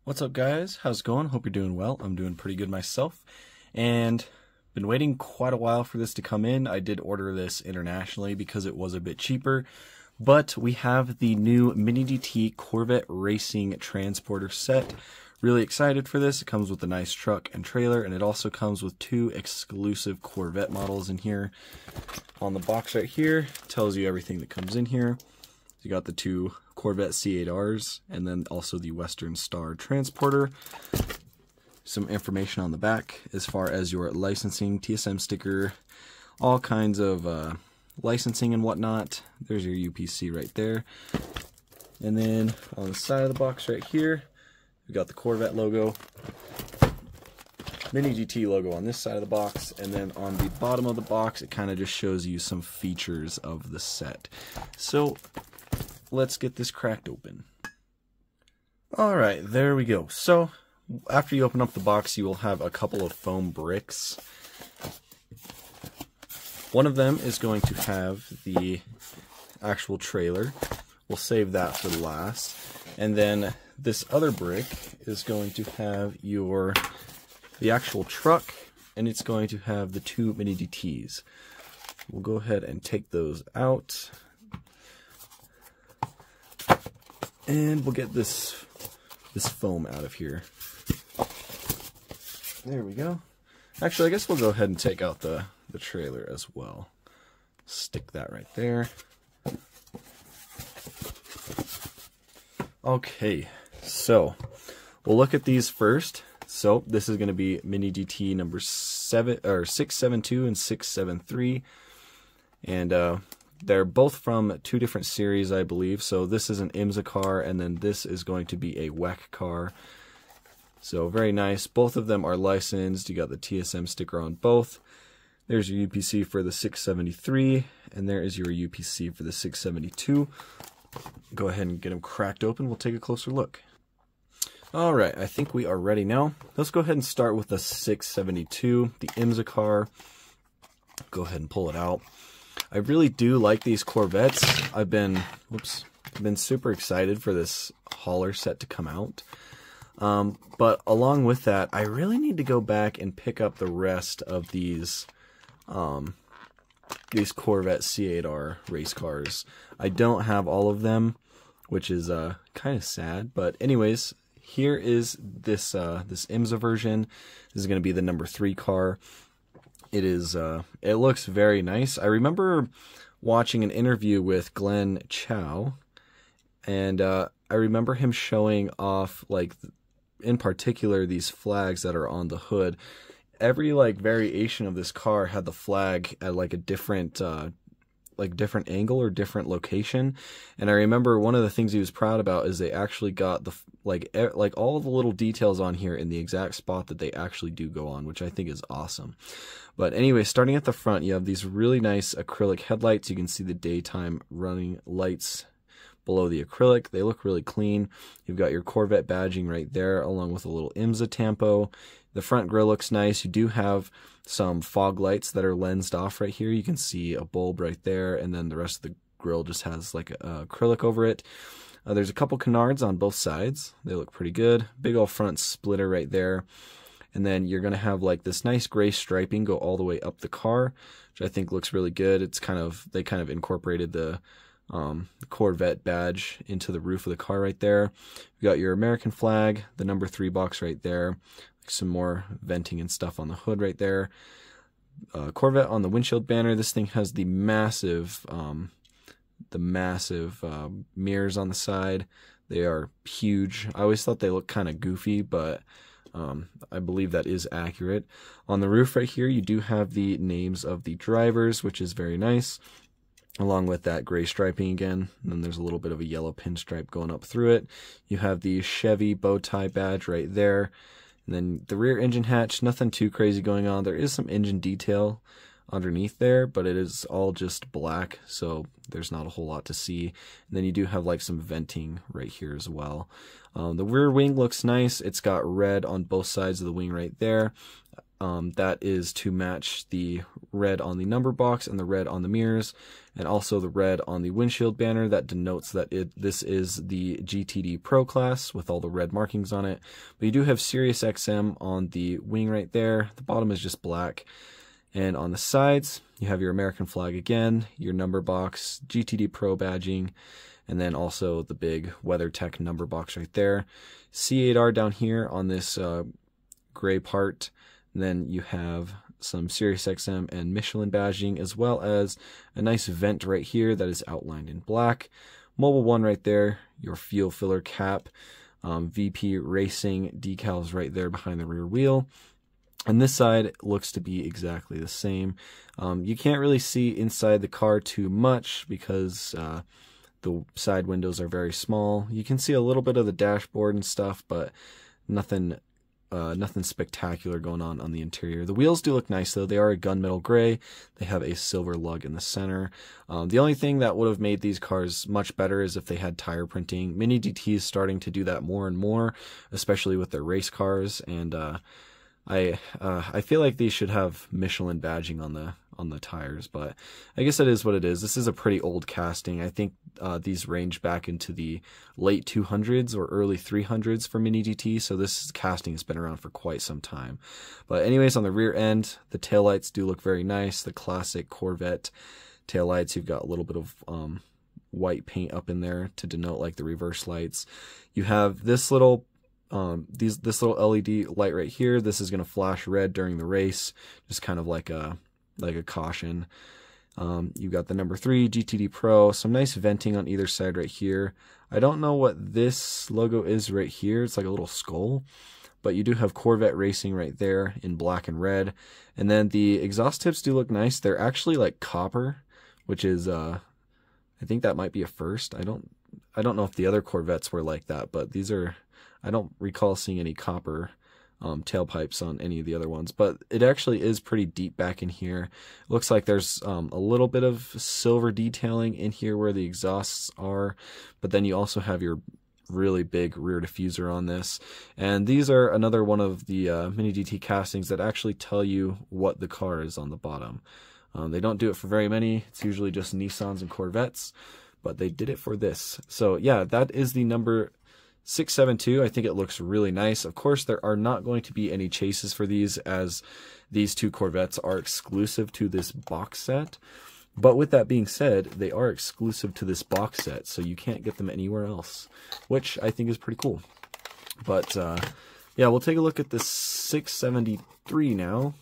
What's up, guys? How's it going? Hope you're doing well. I'm doing pretty good myself, and been waiting quite a while for this to come in. I did order this internationally because it was a bit cheaper, but we have the new Mini GT Corvette Racing Transporter set. Really excited for this. It comes with a nice truck and trailer, and it also comes with two exclusive Corvette models in here. On the box right here, tells you everything that comes in here. You got the two Corvette C8Rs, and then also the Western Star Transporter. Some information on the back as far as your licensing, TSM sticker, all kinds of licensing and whatnot. There's your UPC right there. And then on the side of the box right here, we got the Corvette logo, Mini GT logo on this side of the box, and then on the bottom of the box, it kind of just shows you some features of the set. So let's get this cracked open. Alright, there we go. So, after you open up the box, you will have a couple of foam bricks. One of them is going to have the actual trailer. We'll save that for last. And then this other brick is going to have the actual truck, and it's going to have the two Mini GTs. We'll go ahead and take those out. And we'll get this foam out of here. There we go. Actually, I guess we'll go ahead and take out the trailer as well. Stick that right there. Okay, so we'll look at these first. So this is going to be Mini GT number 672 and 673, and they're both from two different series, I believe. So this is an IMSA car, and then this is going to be a WEC car. So very nice. Both of them are licensed. You got the TSM sticker on both. There's your UPC for the 673, and there is your UPC for the 672. Go ahead and get them cracked open. We'll take a closer look. Alright, I think we are ready now. Let's go ahead and start with the 672, the IMSA car. Go ahead and pull it out. I really do like these Corvettes. I've been super excited for this hauler set to come out. But along with that, I really need to go back and pick up the rest of these Corvette C8.R race cars. I don't have all of them, which is kind of sad. But anyways, here is this IMSA version. This is going to be the number 3 car. It is. It looks very nice. I remember watching an interview with Glenn Chow, and I remember him showing off, like, in particular, these flags that are on the hood. Every variation of this car had the flag at a different different angle or different location. And I remember one of the things he was proud about is they actually got the all the little details on here in the exact spot that they actually do go on, which I think is awesome. But anyway, starting at the front, you have these really nice acrylic headlights. You can see the daytime running lights below the acrylic. They look really clean. You've got your Corvette badging right there, along with a little IMSA tampo. The front grille looks nice. You do have some fog lights that are lensed off right here. You can see a bulb right there, and then the rest of the grille just has acrylic over it. There's a couple canards on both sides. They look pretty good. Big old front splitter right there. And then you're going to have this nice gray striping go all the way up the car, which I think looks really good. It's they kind of incorporated the Corvette badge into the roof of the car right there. You got your American flag, the number 3 box right there, some more venting and stuff on the hood right there. Corvette on the windshield banner. This thing has the massive mirrors on the side. They are huge. I always thought they looked kind of goofy, but I believe that is accurate. On the roof right here, you do have the names of the drivers, which is very nice, along with that gray striping again. And then there's a little bit of a yellow pinstripe going up through it. You have the Chevy bow tie badge right there. And then the rear engine hatch, nothing too crazy going on. There is some engine detail underneath there, but it is all just black, so there's not a whole lot to see. And then you do have like some venting right here as well. The rear wing looks nice. It's got red on both sides of the wing right there. That is to match the red on the number box and the red on the mirrors, and also the red on the windshield banner. That denotes that this is the GTD Pro class with all the red markings on it. But you do have Sirius XM on the wing right there. The bottom is just black. And on the sides, you have your American flag again, your number box, GTD Pro badging, and then also the big WeatherTech number box right there. C8.R down here on this gray part. And then you have some Sirius XM and Michelin badging, as well as a nice vent right here that is outlined in black. Mobile 1 right there, your fuel filler cap, VP Racing decals right there behind the rear wheel. And this side looks to be exactly the same. You can't really see inside the car too much because the side windows are very small. You can see a little bit of the dashboard and stuff, but nothing spectacular going on the interior. The wheels do look nice though. They are a gunmetal gray. They have a silver lug in the center. The only thing that would have made these cars much better is if they had tire printing. Mini GT is starting to do that more and more, especially with their race cars. And I feel like these should have Michelin badging on the tires, but I guess it is what it is. This is a pretty old casting. I think these range back into the late 200s or early 300s for Mini GT, so this casting has been around for quite some time. But anyways, on the rear end, the taillights do look very nice. The classic Corvette taillights. You've got a little bit of white paint up in there to denote like the reverse lights. You have this little this little LED light right here. This is going to flash red during the race, just kind of like a caution. You've got the number 3 GTD Pro, some nice venting on either side right here. I don't know what this logo is right here. It's like a little skull, but you do have Corvette Racing right there in black and red. And then the exhaust tips do look nice. They're actually like copper, which is I think that might be a first. I don't know if the other Corvettes were like that, but these are, I don't recall seeing any copper tailpipes on any of the other ones, but it actually is pretty deep back in here. It looks like there's a little bit of silver detailing in here where the exhausts are, but then you also have your really big rear diffuser on this. And these are another one of the Mini GT castings that actually tell you what the car is on the bottom. They don't do it for very many. It's usually just Nissans and Corvettes, but they did it for this. So yeah, that is the number 672. I think it looks really nice. Of course, there are not going to be any chases for these, as these two Corvettes are exclusive to this box set. But with that being said, they are exclusive to this box set, so you can't get them anywhere else, which I think is pretty cool. But yeah, we'll take a look at the 673 now.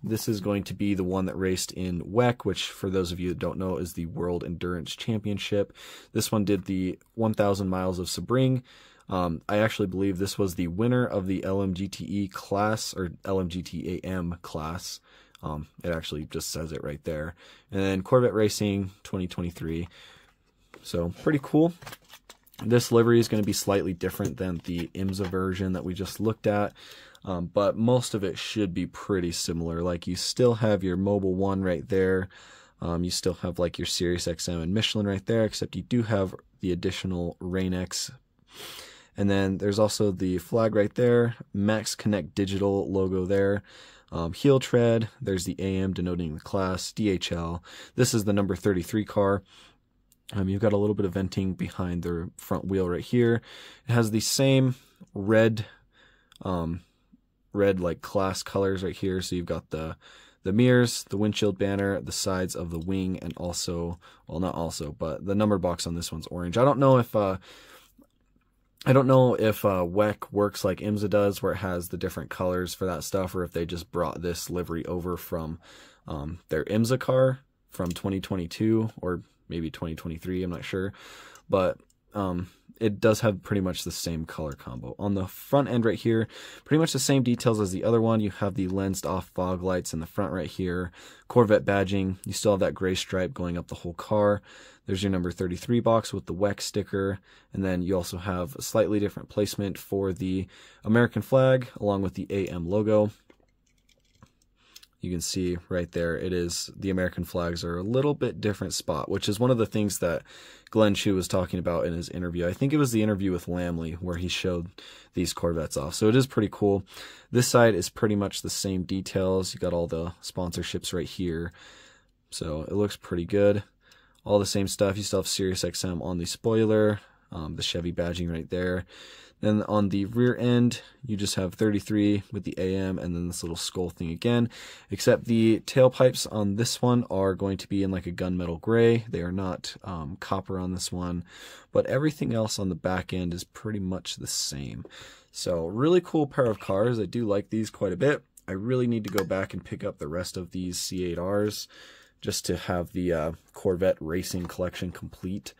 This is going to be the one that raced in WEC, which for those of you that don't know is the World Endurance Championship. This one did the 1,000 miles of Sebring. I actually believe this was the winner of the LMGTE class, or LMGTAM class. It actually just says it right there. And then Corvette Racing 2023. So pretty cool. This livery is going to be slightly different than the IMSA version that we just looked at. But most of it should be pretty similar. Like, you still have your Mobile 1 right there. You still have like your Sirius XM and Michelin right there, except you do have the additional Rain-X. And then there's also the flag right there, Max Connect Digital logo there. Heel tread, there's the AM denoting the class, DHL. This is the number 33 car. You've got a little bit of venting behind the front wheel right here. It has the same red like class colors right here. So you've got the mirrors, the windshield banner, the sides of the wing, and also, well, not also, but the number box on this one's orange. I don't know if WEC works like IMSA does, where it has the different colors for that stuff, or if they just brought this livery over from their IMSA car from 2022 or maybe 2023, I'm not sure. But it does have pretty much the same color combo. On the front end right here, pretty much the same details as the other one. You have the lensed off fog lights in the front right here. Corvette badging. You still have that gray stripe going up the whole car. There's your number 33 box with the WEC sticker. And then you also have a slightly different placement for the American flag along with the AM logo. you can see right there, it is, the American flags are a little bit different spot, which is one of the things that Glenn Chu was talking about in his interview. I think it was the interview with Lamley where he showed these Corvettes off. So it is pretty cool. This side is pretty much the same details. You got all the sponsorships right here. So it looks pretty good. All the same stuff. You still have Sirius XM on the spoiler, the Chevy badging right there. Then on the rear end, you just have 33 with the AM and then this little skull thing again, except the tailpipes on this one are going to be in like a gunmetal gray. They are not copper on this one, but everything else on the back end is pretty much the same. So really cool pair of cars. I do like these quite a bit. I really need to go back and pick up the rest of these C8Rs just to have the Corvette racing collection complete.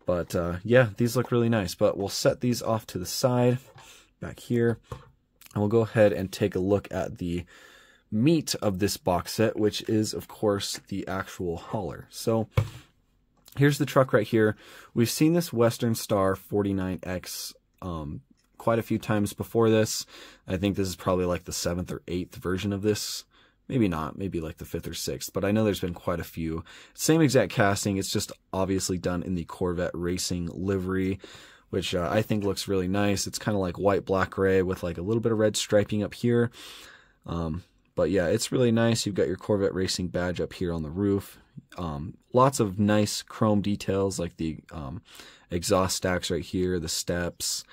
But yeah, these look really nice. But we'll set these off to the side back here. And we'll go ahead and take a look at the meat of this box set, which is, of course, the actual hauler. So here's the truck right here. We've seen this Western Star 49X quite a few times before this. I think this is probably like the 7th or 8th version of this. Maybe not, maybe like the 5th or 6th, but I know there's been quite a few. Same exact casting, it's just obviously done in the Corvette racing livery, which I think looks really nice. It's kind of like white, black, gray with like a little bit of red striping up here. But yeah, it's really nice. You've got your Corvette racing badge up here on the roof. Lots of nice chrome details like the exhaust stacks right here, the steps,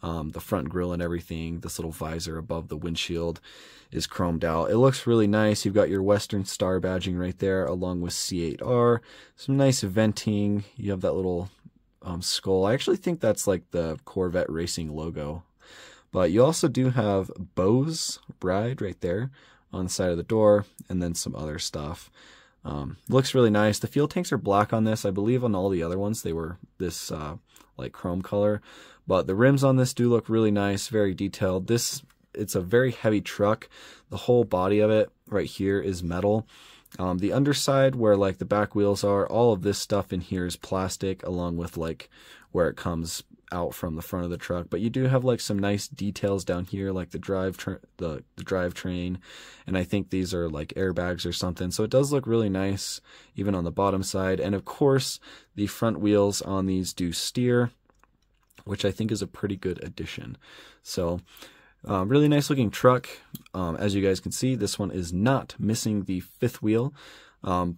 the front grille and everything. This little visor above the windshield is chromed out. It looks really nice. You've got your Western Star badging right there along with C8R. Some nice venting. You have that little skull. I actually think that's like the Corvette racing logo. But you also do have Beau's Bride right there on the side of the door, and then some other stuff. Looks really nice. The fuel tanks are black on this. I believe on all the other ones they were this like chrome color. But the rims on this do look really nice, very detailed. It's a very heavy truck. The whole body of it right here is metal. The underside where like the back wheels are, all of this stuff in here is plastic, along with like where it comes out from the front of the truck. But you do have like some nice details down here, like the drivetrain, and I think these are like airbags or something. So it does look really nice, even on the bottom side. And of course, the front wheels on these do steer, which I think is a pretty good addition. So really nice looking truck. As you guys can see, this one is not missing the fifth wheel. I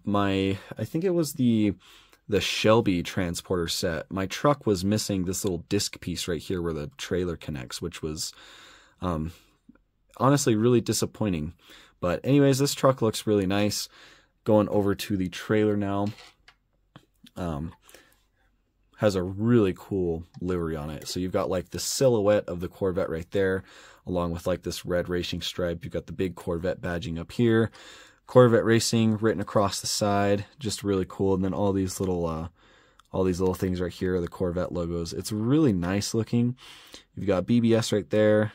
think it was the Shelby transporter set. My truck was missing this little disc piece right here where the trailer connects, which was honestly really disappointing. But anyways, this truck looks really nice. Going over to the trailer now. Has a really cool livery on it. So you've got like the silhouette of the Corvette right there, along with like this red racing stripe. You've got the big Corvette badging up here. Corvette Racing written across the side, just really cool. And then all these little things right here are the Corvette logos. It's really nice looking. You've got BBS right there.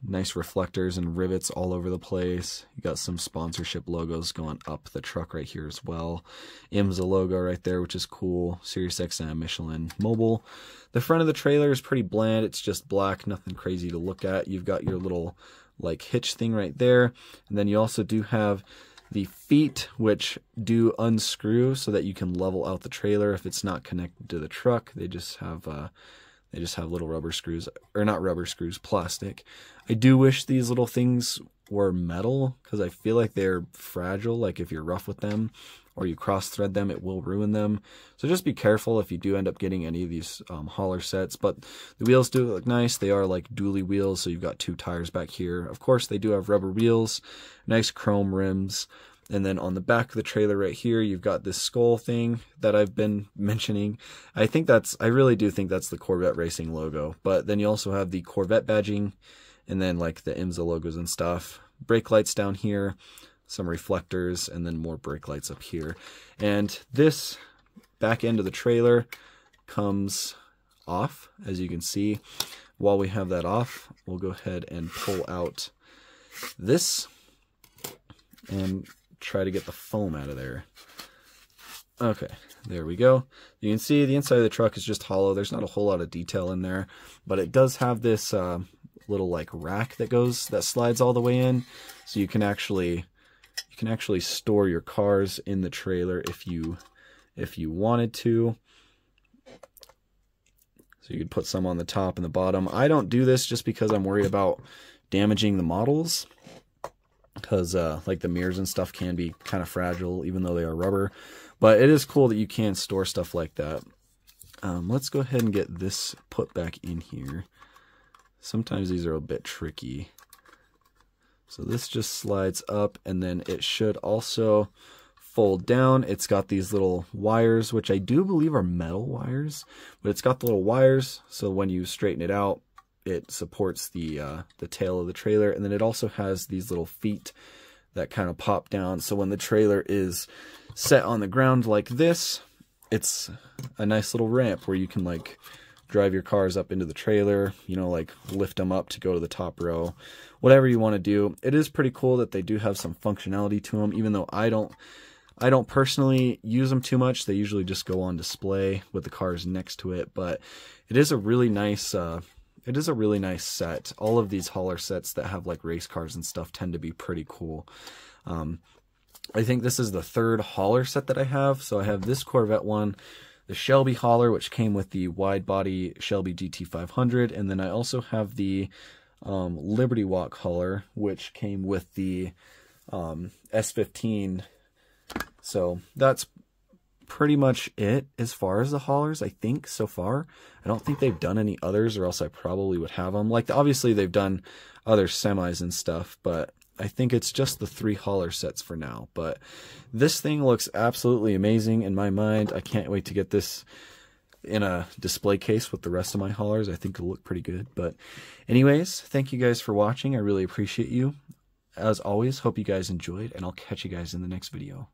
Nice reflectors and rivets all over the place. You got some sponsorship logos going up the truck right here as well. IMSA logo right there, which is cool. Sirius XM, Michelin, Mobile. The front of the trailer is pretty bland. It's just black, nothing crazy to look at. You've got your little like hitch thing right there, and then you also do have the feet, which do unscrew so that you can level out the trailer if it's not connected to the truck. They just have little rubber screws, or not rubber screws, plastic. I do wish these little things were metal, because I feel like they're fragile. Like if you're rough with them or you cross thread them, it will ruin them. So just be careful if you do end up getting any of these hauler sets. But the wheels do look nice. They are like dually wheels, so you've got 2 tires back here. Of course, they do have rubber wheels, nice chrome rims. And then on the back of the trailer right here, you've got this skull thing that I've been mentioning. I really do think that's the Corvette Racing logo. But then you also have the Corvette badging, and then like the IMSA logos and stuff. Brake lights down here, some reflectors, and then more brake lights up here. And this back end of the trailer comes off, as you can see. While we have that off, we'll go ahead and pull out this and try to get the foam out of there. Okay, there we go. You can see the inside of the truck is just hollow. There's not a whole lot of detail in there, but it does have this little like rack that slides all the way in, so you can actually You can actually store your cars in the trailer if you wanted to. So you could put some on the top and the bottom. I don't do this just because I'm worried about damaging the models, because like the mirrors and stuff can be kind of fragile even though they are rubber. But it is cool that you can store stuff like that. Let's go ahead and get this put back in here. Sometimes these are a bit tricky. So this just slides up, and then it should also fold down. It's got these little wires, which I do believe are metal wires, but it's got the little wires, so when you straighten it out, it supports the tail of the trailer. And then it also has these little feet that kind of pop down, so when the trailer is set on the ground like this, it's a nice little ramp where you can like drive your cars up into the trailer, you know, like lift them up to go to the top row, whatever you want to do. It is pretty cool that they do have some functionality to them, even though I don't personally use them too much. They usually just go on display with the cars next to it, but it is a really nice set. All of these hauler sets that have like race cars and stuff tend to be pretty cool. I think this is the third hauler set that I have. So I have this Corvette one, the Shelby hauler, which came with the wide body Shelby GT500, and then I also have the Liberty Walk hauler, which came with the S15. So that's pretty much it as far as the haulers, I think, so far. I don't think they've done any others, or else I probably would have them. Like, obviously they've done other semis and stuff, but I think it's just the 3 hauler sets for now. But this thing looks absolutely amazing in my mind. I can't wait to get this in a display case with the rest of my haulers. I think it'll look pretty good. But anyways, thank you guys for watching. I really appreciate you. As always, hope you guys enjoyed, and I'll catch you guys in the next video.